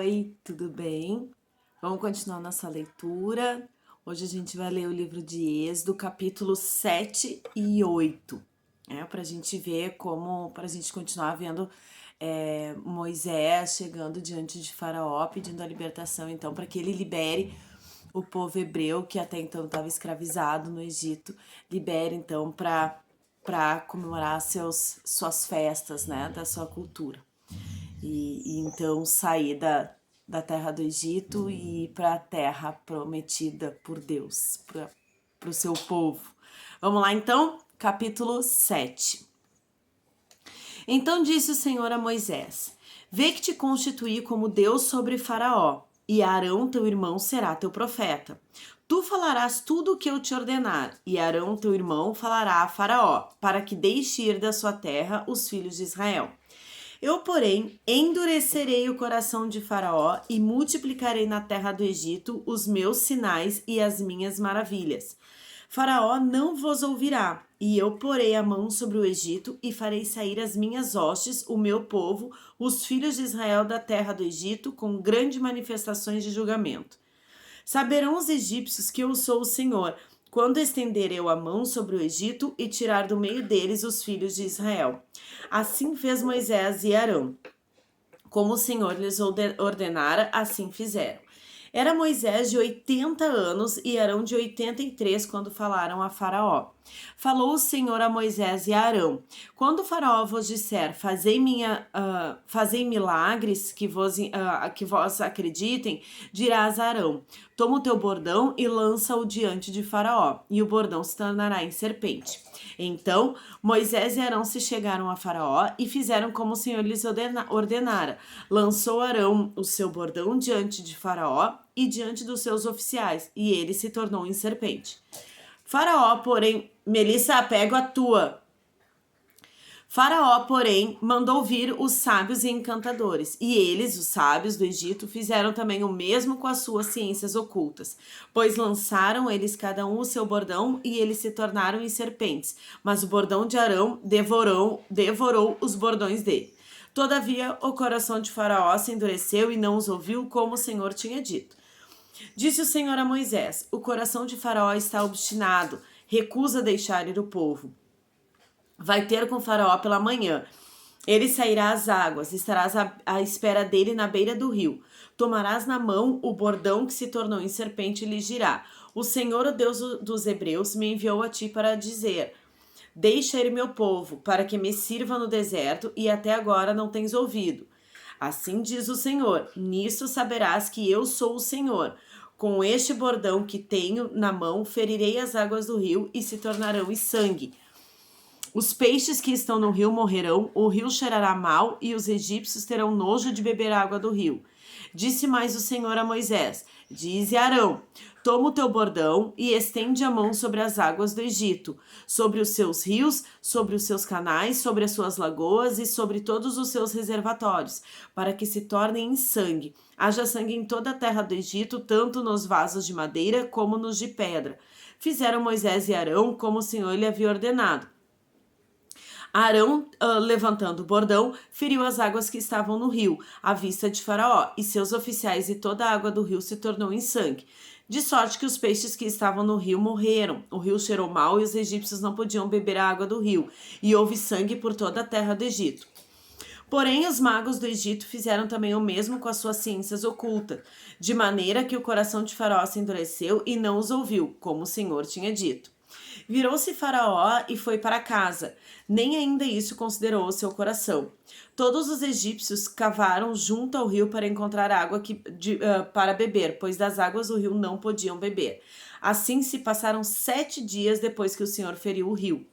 Oi, tudo bem? Vamos continuar nossa leitura. Hoje a gente vai ler o livro de Êxodo, capítulo 7 e 8, para a gente ver para a gente continuar vendo Moisés chegando diante de Faraó, pedindo a libertação, então, para que ele libere o povo hebreu, que até então estava escravizado no Egito, libere, então, para comemorar suas festas, né, da sua cultura. E então sair da terra do Egito e ir para a terra prometida por Deus, para o seu povo. Vamos lá então, capítulo 7. Então disse o Senhor a Moisés: Vê que te constituí como Deus sobre Faraó, e Arão teu irmão será teu profeta. Tu falarás tudo o que eu te ordenar, e Arão teu irmão falará a Faraó, para que deixe ir da sua terra os filhos de Israel. Eu, porém, endurecerei o coração de Faraó e multiplicarei na terra do Egito os meus sinais e as minhas maravilhas. Faraó não vos ouvirá, e eu porei a mão sobre o Egito e farei sair as minhas hostes, o meu povo, os filhos de Israel da terra do Egito, com grandes manifestações de julgamento. Saberão os egípcios que eu sou o Senhor, quando estender eu a mão sobre o Egito e tirar do meio deles os filhos de Israel. Assim fez Moisés e Arão. Como o Senhor lhes ordenara, assim fizeram. Era Moisés de 80 anos e Arão de 83 quando falaram a Faraó. Falou o Senhor a Moisés e a Arão: Quando o Faraó vos disser, fazei milagres que vós acreditem, dirás a Arão: Toma o teu bordão e lança-o diante de Faraó, e o bordão se tornará em serpente. Então Moisés e Arão se chegaram a Faraó e fizeram como o Senhor lhes ordenara. Lançou Arão o seu bordão diante de Faraó e diante dos seus oficiais, e ele se tornou em serpente. Faraó, porém, Melissa, pego a tua. Faraó, porém, mandou vir os sábios e encantadores, e eles, os sábios do Egito, fizeram também o mesmo com as suas ciências ocultas, pois lançaram eles cada um o seu bordão e eles se tornaram em serpentes, mas o bordão de Arão devorou os bordões dele. Todavia, o coração de Faraó se endureceu e não os ouviu como o Senhor tinha dito. Disse o Senhor a Moisés: O coração de Faraó está obstinado, recusa deixar ir o povo. Vai ter com Faraó pela manhã. Ele sairá às águas, estarás à espera dele na beira do rio. Tomarás na mão o bordão que se tornou em serpente e lhe dirá: O Senhor, o Deus dos hebreus, me enviou a ti para dizer: Deixa ir meu povo, para que me sirva no deserto, e até agora não tens ouvido. Assim diz o Senhor: Nisso saberás que eu sou o Senhor. Com este bordão que tenho na mão, ferirei as águas do rio e se tornarão em sangue. Os peixes que estão no rio morrerão, o rio cheirará mal e os egípcios terão nojo de beber a água do rio. Disse mais o Senhor a Moisés: Dize a Arão: Toma o teu bordão e estende a mão sobre as águas do Egito, sobre os seus rios, sobre os seus canais, sobre as suas lagoas e sobre todos os seus reservatórios, para que se tornem em sangue. Haja sangue em toda a terra do Egito, tanto nos vasos de madeira como nos de pedra. Fizeram Moisés e Arão como o Senhor lhe havia ordenado. Arão, levantando o bordão, feriu as águas que estavam no rio, à vista de Faraó, e seus oficiais, e toda a água do rio se tornou em sangue. De sorte que os peixes que estavam no rio morreram. O rio cheirou mal e os egípcios não podiam beber a água do rio, e houve sangue por toda a terra do Egito. Porém, os magos do Egito fizeram também o mesmo com as suas ciências ocultas, de maneira que o coração de Faraó se endureceu e não os ouviu, como o Senhor tinha dito. Virou-se Faraó e foi para casa. Nem ainda isso considerou o seu coração. Todos os egípcios cavaram junto ao rio para encontrar água para beber, pois das águas do rio não podiam beber. Assim se passaram 7 dias depois que o Senhor feriu o rio.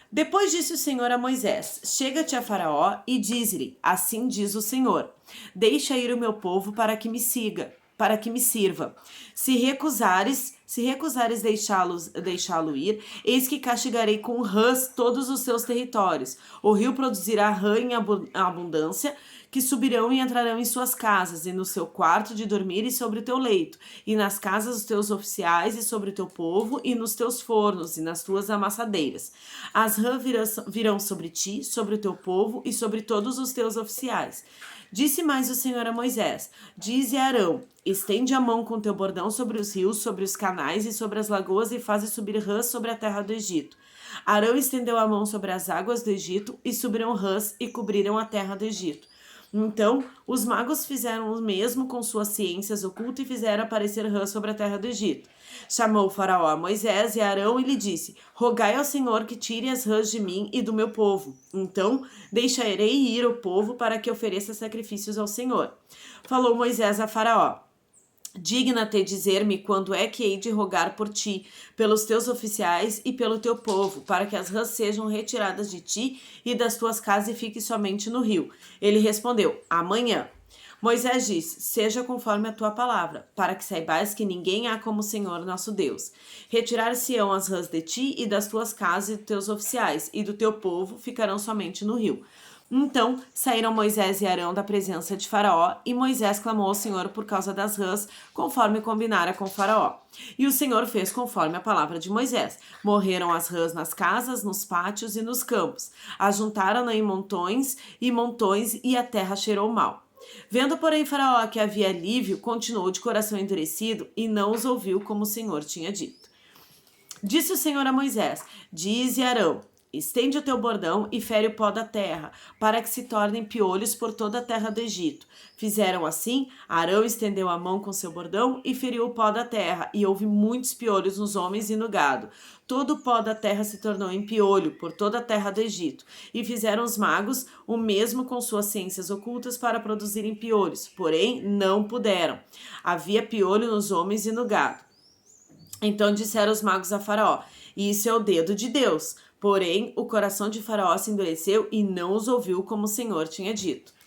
Depois disse o Senhor a Moisés: Chega-te a Faraó e diz-lhe: Assim diz o Senhor: Deixa ir o meu povo para que me sirva. Se recusares deixá-lo ir, eis que castigarei com rãs todos os seus territórios. O rio produzirá rã em abundância, que subirão e entrarão em suas casas, e no seu quarto de dormir e sobre o teu leito, e nas casas dos teus oficiais e sobre o teu povo, e nos teus fornos e nas tuas amassadeiras. As rãs virão sobre ti, sobre o teu povo e sobre todos os teus oficiais. Disse mais o Senhor a Moisés: Dize a Arão: estende a mão com teu bordão sobre os rios, sobre os canais e sobre as lagoas e faze subir rãs sobre a terra do Egito. Arão estendeu a mão sobre as águas do Egito e subiram rãs e cobriram a terra do Egito. Então, os magos fizeram o mesmo com suas ciências ocultas e fizeram aparecer rãs sobre a terra do Egito. Chamou o faraó a Moisés e a Arão e lhe disse: Rogai ao Senhor que tire as rãs de mim e do meu povo. Então, deixarei ir o povo para que ofereça sacrifícios ao Senhor. Falou Moisés a Faraó: Digna-te dizer-me quando é que hei de rogar por ti, pelos teus oficiais e pelo teu povo, para que as rãs sejam retiradas de ti e das tuas casas e fiquem somente no rio. Ele respondeu: Amanhã. Moisés disse: Seja conforme a tua palavra, para que saibais que ninguém há como o Senhor nosso Deus. Retirar-se-ão as rãs de ti e das tuas casas e dos teus oficiais, e do teu povo ficarão somente no rio. Então saíram Moisés e Arão da presença de Faraó, e Moisés clamou ao Senhor por causa das rãs, conforme combinara com Faraó. E o Senhor fez conforme a palavra de Moisés. Morreram as rãs nas casas, nos pátios e nos campos. Ajuntaram-na em montões, e a terra cheirou mal. Vendo, porém, Faraó que havia alívio, continuou de coração endurecido e não os ouviu como o Senhor tinha dito. Disse o Senhor a Moisés: Dize a Arão: Estende o teu bordão e fere o pó da terra, para que se tornem piolhos por toda a terra do Egito. Fizeram assim, Arão estendeu a mão com seu bordão e feriu o pó da terra, e houve muitos piolhos nos homens e no gado. Todo o pó da terra se tornou em piolho por toda a terra do Egito. E fizeram os magos o mesmo com suas ciências ocultas para produzirem piolhos, porém não puderam. Havia piolho nos homens e no gado. Então disseram os magos a Faraó: Isso é o dedo de Deus. Porém, o coração de Faraó se endureceu e não os ouviu como o Senhor tinha dito.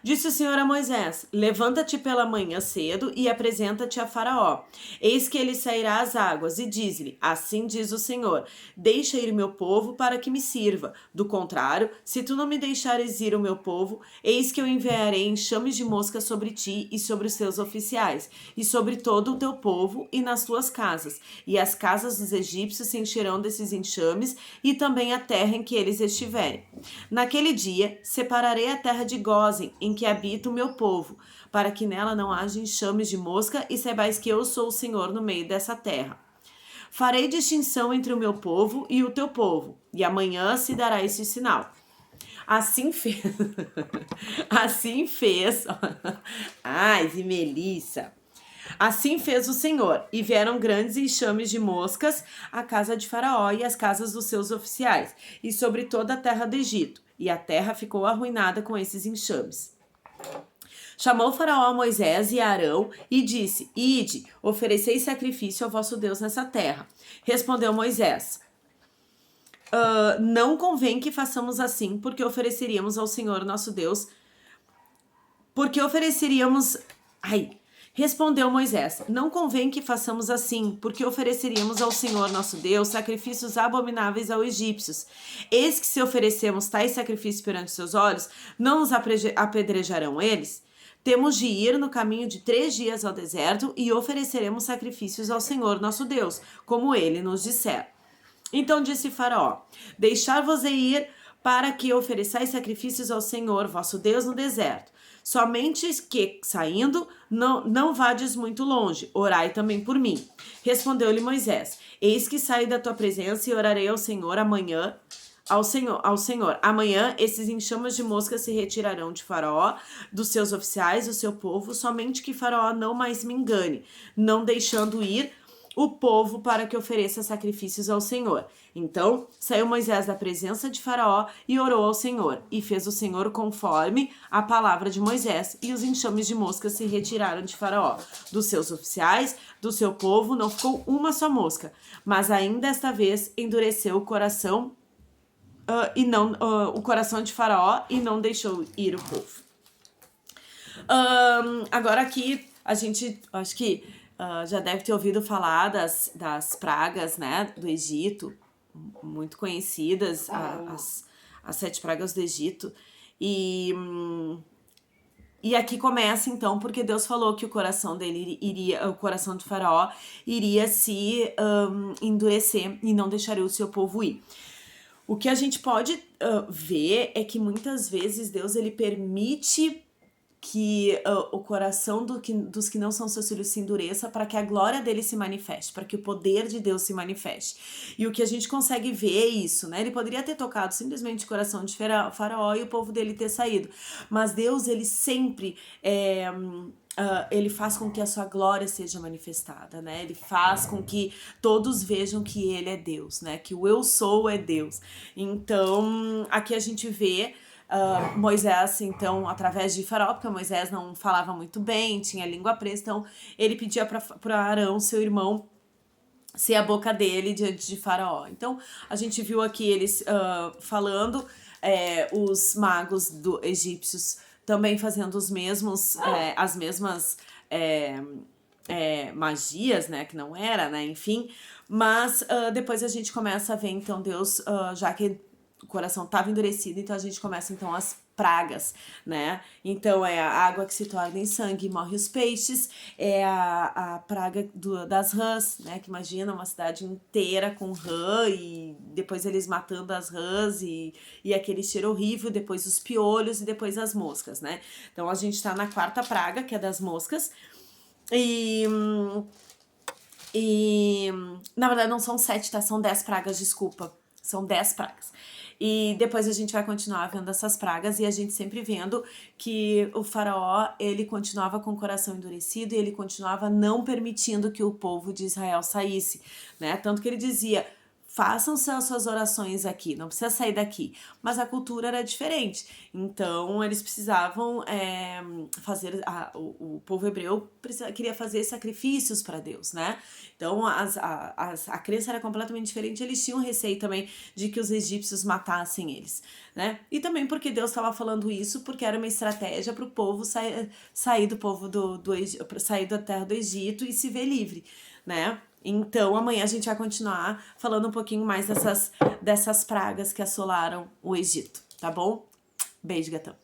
Disse o Senhor a Moisés: Levanta-te pela manhã cedo e apresenta-te a Faraó. Eis que ele sairá às águas, e diz-lhe: Assim diz o Senhor: Deixa ir o meu povo para que me sirva. Do contrário, se tu não me deixares ir o meu povo, eis que eu enviarei enxames de mosca sobre ti e sobre os teus oficiais, e sobre todo o teu povo e nas tuas casas. E as casas dos egípcios se encherão desses enxames, e também a terra em que eles estiverem. Naquele dia, separarei a terra de Gósen, em que habita o meu povo, para que nela não haja enxames de mosca, e saibais que eu sou o Senhor no meio dessa terra. Farei distinção entre o meu povo e o teu povo, e amanhã se dará esse sinal. Assim fez. Assim fez. Ai, Melissa. Assim fez o Senhor, e vieram grandes enxames de moscas à casa de Faraó e às casas dos seus oficiais, e sobre toda a terra do Egito, e a terra ficou arruinada com esses enxames. Chamou Faraó a Moisés e a Arão e disse: Ide, ofereceis sacrifício ao vosso Deus nessa terra. Respondeu Moisés: Não convém que façamos assim, porque ofereceríamos ao Senhor nosso Deus. Respondeu Moisés: Não convém que façamos assim, porque ofereceríamos ao Senhor nosso Deus sacrifícios abomináveis aos egípcios. Eis que se oferecemos tais sacrifícios perante seus olhos, não nos apedrejarão eles? Temos de ir no caminho de 3 dias ao deserto e ofereceremos sacrifícios ao Senhor nosso Deus, como ele nos disser. Então disse Faraó: Deixar-vos ir para que ofereçais sacrifícios ao Senhor vosso Deus no deserto. Somente que, saindo, não vades muito longe, orai também por mim. Respondeu-lhe Moisés: Eis que saio da tua presença e orarei ao Senhor amanhã. Ao Senhor, amanhã esses enxames de moscas se retirarão de Faraó, dos seus oficiais, do seu povo, somente que Faraó não mais me engane, não deixando ir o povo para que ofereça sacrifícios ao Senhor. Então saiu Moisés da presença de Faraó e orou ao Senhor, e fez o Senhor conforme a palavra de Moisés, e os enxames de moscas se retiraram de Faraó. Dos seus oficiais, do seu povo, não ficou uma só mosca, mas ainda esta vez endureceu o coração o coração de Faraó e não deixou ir o povo. Agora aqui a gente, acho que já deve ter ouvido falar das pragas, né, do Egito, muito conhecidas, as 7 pragas do Egito. E aqui começa então, porque Deus falou que o coração o coração de Faraó iria se endurecer e não deixaria o seu povo ir. O que a gente pode ver é que muitas vezes Deus ele permite que o coração dos que não são seus filhos se endureça, para que a glória dele se manifeste, para que o poder de Deus se manifeste. E o que a gente consegue ver é isso, né? Ele poderia ter tocado simplesmente o coração de Faraó e o povo dele ter saído. Mas Deus, ele sempre ele faz com que a sua glória seja manifestada, né? Ele faz com que todos vejam que ele é Deus, né? Que o eu sou é Deus. Então, aqui a gente vê Moisés, então, através de Faraó, porque Moisés não falava muito bem, tinha língua presa, então ele pedia para Arão, seu irmão, ser a boca dele diante de Faraó. Então, a gente viu aqui eles falando, os magos egípcios também fazendo as mesmas magias, né, que não era, né, enfim, mas depois a gente começa a ver, então, Deus, já que o coração estava endurecido, então a gente começa, então, as pragas, né? Então é a água que se torna em sangue e morre os peixes, é a praga das rãs, né? Que imagina uma cidade inteira com rã e depois eles matando as rãs e aquele cheiro horrível, depois os piolhos e depois as moscas, né? Então a gente tá na quarta praga, que é das moscas, e na verdade não são 7, tá? São 10 pragas, desculpa. São 10 pragas. E depois a gente vai continuar vendo essas pragas e a gente sempre vendo que o Faraó, ele continuava com o coração endurecido e ele continuava não permitindo que o povo de Israel saísse, né? Tanto que ele dizia: façam as suas orações aqui, não precisa sair daqui. Mas a cultura era diferente. Então, eles precisavam fazer... O povo hebreu queria fazer sacrifícios para Deus, né? Então, a crença era completamente diferente. Eles tinham receio também de que os egípcios matassem eles, né? E também porque Deus estava falando isso, porque era uma estratégia para o povo sair do povo sair da terra do Egito e se ver livre, né? Então, amanhã a gente vai continuar falando um pouquinho mais dessas pragas que assolaram o Egito, tá bom? Beijo, gatão.